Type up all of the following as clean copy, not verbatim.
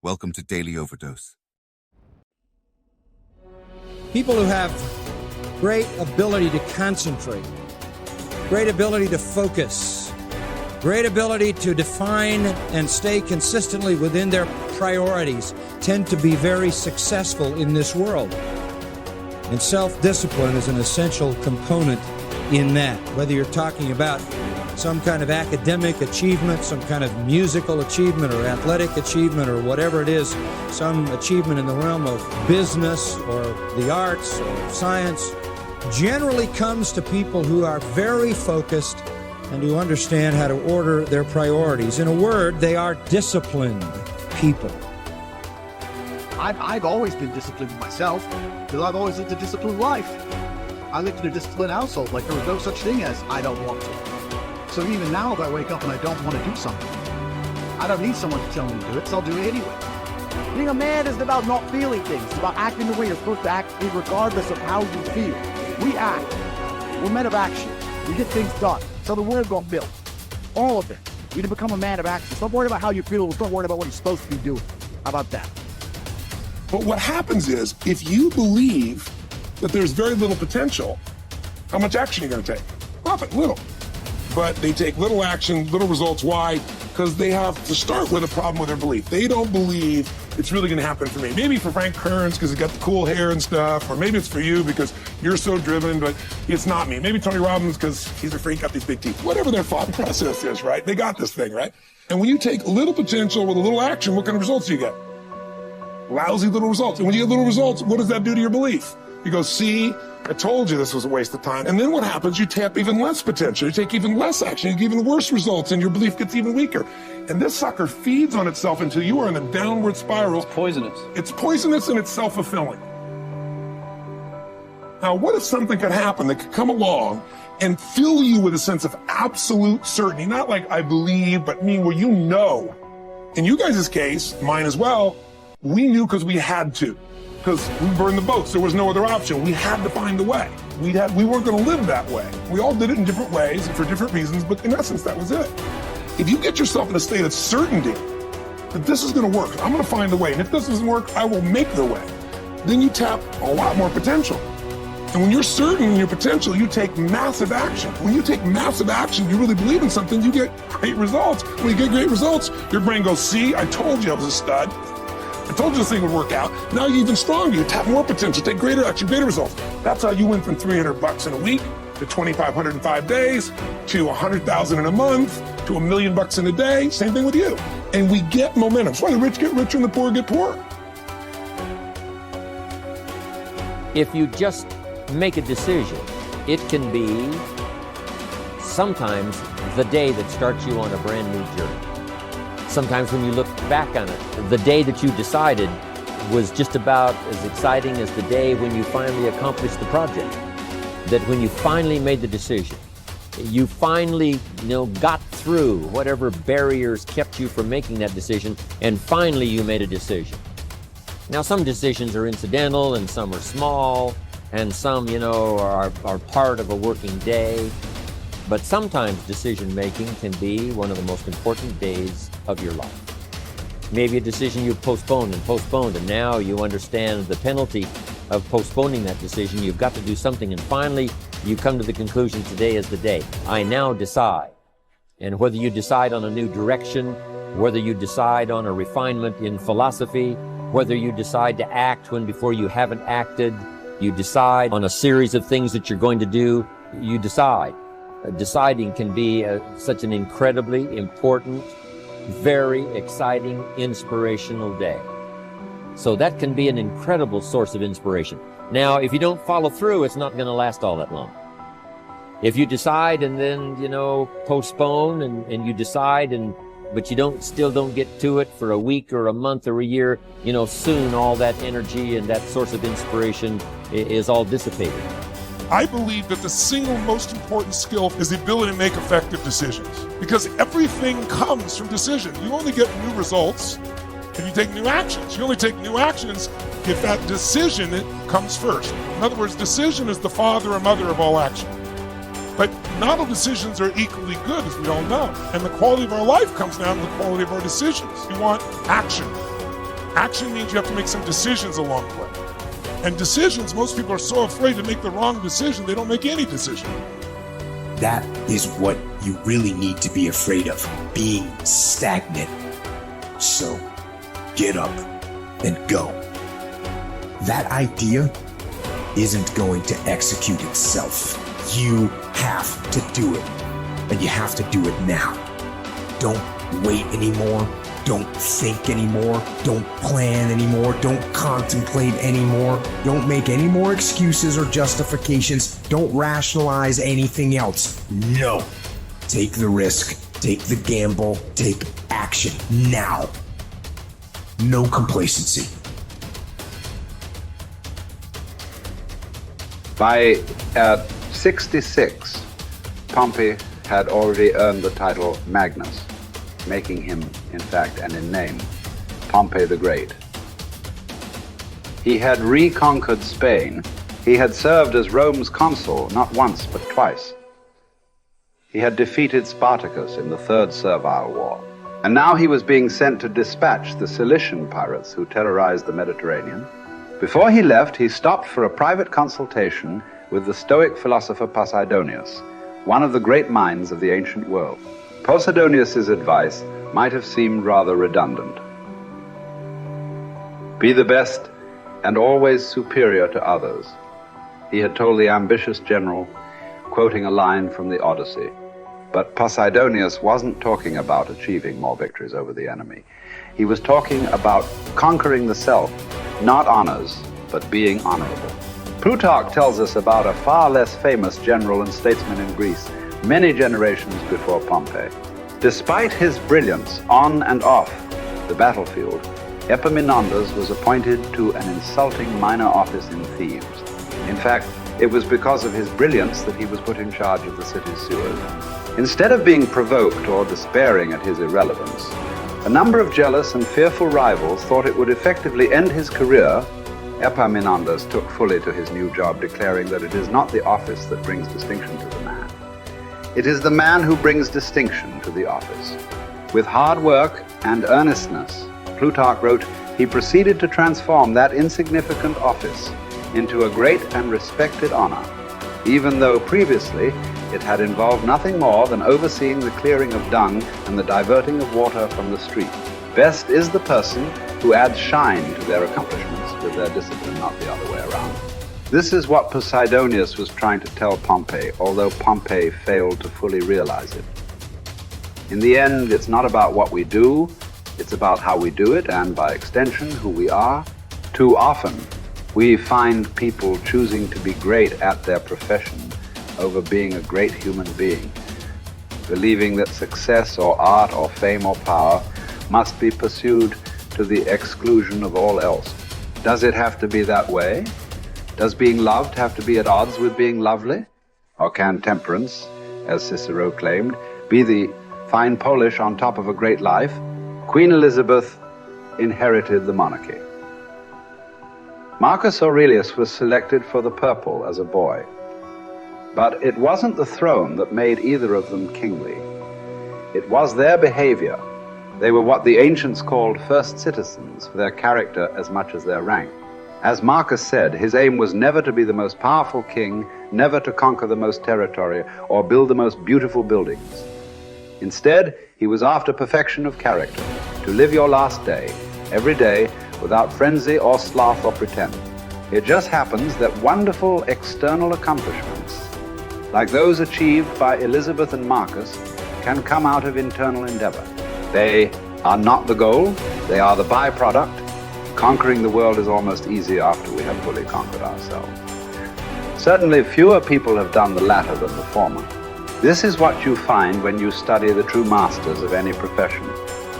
Welcome to Daily Overdose. People who have great ability to concentrate, great ability to focus, great ability to define and stay consistently within their priorities tend to be very successful in this world. And self-discipline is an essential component in that. Whether you're talking about some kind of academic achievement, some kind of musical achievement or athletic achievement or whatever it is, some achievement in the realm of business or the arts or science, generally comes to people who are very focused and who understand how to order their priorities. In a word, they are disciplined people. I've always been disciplined myself because I've always lived a disciplined life. I lived in a disciplined household, like there was no such thing as I don't want to. So even now, if I wake up and I don't want to do something, I don't need someone to tell me to do it, so I'll do it anyway. Being a man isn't about not feeling things. It's about acting the way you're supposed to act regardless of how you feel. We act. We're men of action. We get things done. So the world got built. All of it. You need to become a man of action. Stop worrying about how you feel. Stop worrying about what you're supposed to be doing. How about that? But what happens is, if you believe that there's very little potential, how much action are you going to take? Nothing, little. But they take little action, little results. Why? Because they have to start with a problem with their belief. They don't believe it's really going to happen for me. Maybe for Frank Kearns because he's got the cool hair and stuff, or maybe it's for you because you're so driven, but it's not me. Maybe Tony Robbins because he's a freak, got these big teeth. Whatever their thought process is, right? They got this thing, right? And when you take a little potential with a little action, what kind of results do you get? Lousy little results. And when you get little results, what does that do to your belief? You go, see, I told you this was a waste of time. And then what happens? You tap even less potential. You take even less action. You get even worse results, and your belief gets even weaker. And this sucker feeds on itself until you are in a downward spiral. It's poisonous. It's poisonous and it's self-fulfilling. Now, what if something could happen that could come along and fill you with a sense of absolute certainty? Not like I believe, but where you know. In you guys' case, mine as well, we knew because we had to. Because we burned the boats. There was no other option. We had to find a way. We weren't going to live that way. We all did it in different ways and for different reasons, but in essence, that was it. If you get yourself in a state of certainty that this is going to work, I'm going to find a way, and if this doesn't work, I will make the way, then you tap a lot more potential. And when you're certain in your potential, you take massive action. When you take massive action, you really believe in something, you get great results. When you get great results, your brain goes, see, I told you I was a stud. I told you this thing would work out. Now you're even stronger. You tap more potential, take greater action, greater results. That's how you went from $300 in a week to $2,500 in 5 days to $100,000 in a month to $1 million in a day. Same thing with you. And we get momentum. That's why the rich get richer and the poor get poorer. If you just make a decision, it can be sometimes the day that starts you on a brand new journey. Sometimes when you look back on it, the day that you decided was just about as exciting as the day when you finally accomplished the project. That when you finally made the decision, you finally, got through whatever barriers kept you from making that decision, and finally you made a decision. Now, some decisions are incidental and some are small, and some, are part of a working day. But sometimes decision-making can be one of the most important days of your life. Maybe a decision you've postponed, and now you understand the penalty of postponing that decision. You've got to do something, and finally you come to the conclusion, today is the day. I now decide. And whether you decide on a new direction, whether you decide on a refinement in philosophy, whether you decide to act when before you haven't acted, you decide on a series of things that you're going to do, you decide. Deciding can be such an incredibly important, very exciting, inspirational day. So that can be an incredible source of inspiration. Now, if you don't follow through, it's not going to last all that long. If you decide and then, postpone and you decide but you still don't get to it for a week or a month or a year, soon all that energy and that source of inspiration is all dissipated. I believe that the single most important skill is the ability to make effective decisions, because everything comes from decision. You only get new results if you take new actions. You only take new actions if that decision comes first. In other words, decision is the father or mother of all action. But not all decisions are equally good, as we all know. And the quality of our life comes down to the quality of our decisions. You want action. Action means you have to make some decisions along the way. And decisions, most people are so afraid to make the wrong decision, they don't make any decision. That is what you really need to be afraid of, being stagnant. So get up and go. That idea isn't going to execute itself. You have to do it, and you have to do it now. Don't wait anymore. Don't think anymore. Don't plan anymore. Don't contemplate anymore. Don't make any more excuses or justifications. Don't rationalize anything else. No. Take the risk. Take the gamble. Take action now. No complacency. By 66, Pompey had already earned the title Magnus, making him, in fact, and in name, Pompey the Great. He had reconquered Spain. He had served as Rome's consul not once but twice. He had defeated Spartacus in the Third Servile War. And now he was being sent to dispatch the Cilician pirates who terrorized the Mediterranean. Before he left, he stopped for a private consultation with the Stoic philosopher Posidonius, one of the great minds of the ancient world. Posidonius' advice might have seemed rather redundant. Be the best and always superior to others, he had told the ambitious general, quoting a line from the Odyssey. But Posidonius wasn't talking about achieving more victories over the enemy. He was talking about conquering the self, not honors, but being honorable. Plutarch tells us about a far less famous general and statesman in Greece, many generations before Pompey. Despite his brilliance on and off the battlefield, Epaminondas was appointed to an insulting minor office in Thebes. In fact, it was because of his brilliance that he was put in charge of the city's sewers. Instead of being provoked or despairing at his irrelevance, a number of jealous and fearful rivals thought it would effectively end his career. Epaminondas took fully to his new job, declaring that it is not the office that brings distinction to the man. It is the man who brings distinction to the office. With hard work and earnestness, Plutarch wrote, he proceeded to transform that insignificant office into a great and respected honor, even though previously it had involved nothing more than overseeing the clearing of dung and the diverting of water from the street. Best is the person who adds shine to their accomplishments with their discipline, not the other way around. This is what Posidonius was trying to tell Pompey, although Pompey failed to fully realize it. In the end, it's not about what we do, it's about how we do it, and by extension, who we are. Too often, we find people choosing to be great at their profession over being a great human being, believing that success or art or fame or power must be pursued to the exclusion of all else. Does it have to be that way? Does being loved have to be at odds with being lovely? Or can temperance, as Cicero claimed, be the fine polish on top of a great life? Queen Elizabeth inherited the monarchy. Marcus Aurelius was selected for the purple as a boy. But it wasn't the throne that made either of them kingly. It was their behavior. They were what the ancients called first citizens, for their character as much as their rank. As Marcus said, his aim was never to be the most powerful king, never to conquer the most territory, or build the most beautiful buildings. Instead, he was after perfection of character, to live your last day, every day, without frenzy or sloth or pretend. It just happens that wonderful external accomplishments, like those achieved by Elizabeth and Marcus, can come out of internal endeavor. They are not the goal, they are the byproduct. Conquering the world is almost easy after we have fully conquered ourselves. Certainly fewer people have done the latter than the former. This is what you find when you study the true masters of any profession.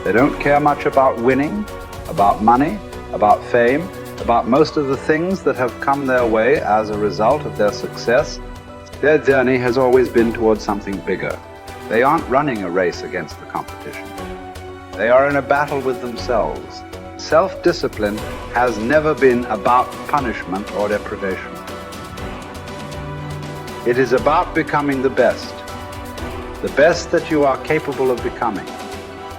They don't care much about winning, about money, about fame, about most of the things that have come their way as a result of their success. Their journey has always been towards something bigger. They aren't running a race against the competition. They are in a battle with themselves. Self-discipline has never been about punishment or deprivation. It is about becoming the best that you are capable of becoming.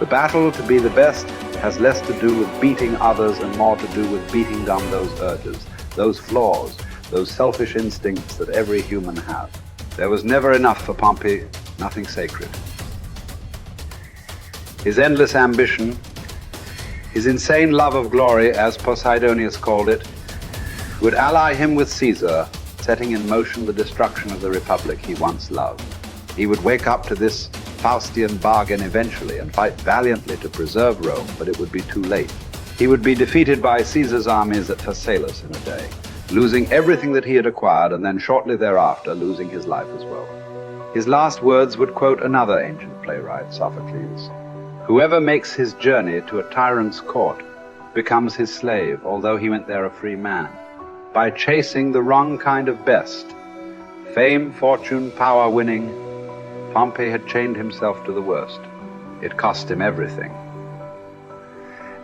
The battle to be the best has less to do with beating others and more to do with beating down those urges, those flaws, those selfish instincts that every human has. There was never enough for Pompey, nothing sacred. His endless ambition, his insane love of glory, as Posidonius called it, would ally him with Caesar, setting in motion the destruction of the republic he once loved. He would wake up to this Faustian bargain eventually and fight valiantly to preserve Rome, but it would be too late. He would be defeated by Caesar's armies at Pharsalus in a day, losing everything that he had acquired, and then shortly thereafter losing his life as well. His last words would quote another ancient playwright, Sophocles. "Whoever makes his journey to a tyrant's court becomes his slave, although he went there a free man. By chasing the wrong kind of best, fame, fortune, power winning, Pompey had chained himself to the worst. It cost him everything."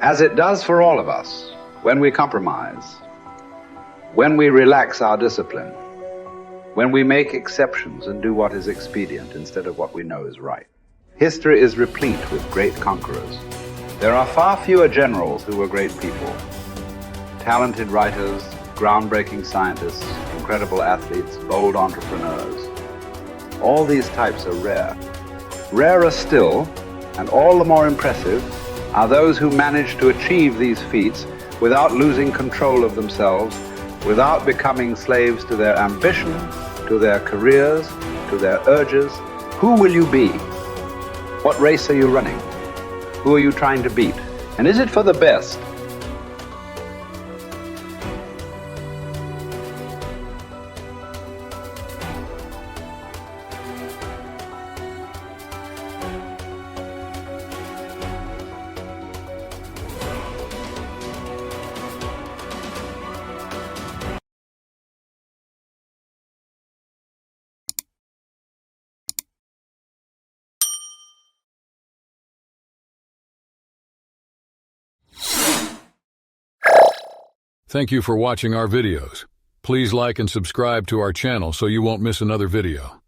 As it does for all of us, when we compromise, when we relax our discipline, when we make exceptions and do what is expedient instead of what we know is right. History is replete with great conquerors. There are far fewer generals who were great people. Talented writers, groundbreaking scientists, incredible athletes, bold entrepreneurs. All these types are rare. Rarer still, and all the more impressive, are those who manage to achieve these feats without losing control of themselves, without becoming slaves to their ambition, to their careers, to their urges. Who will you be? What race are you running? Who are you trying to beat? And is it for the best? Thank you for watching our videos. Please like and subscribe to our channel so you won't miss another video.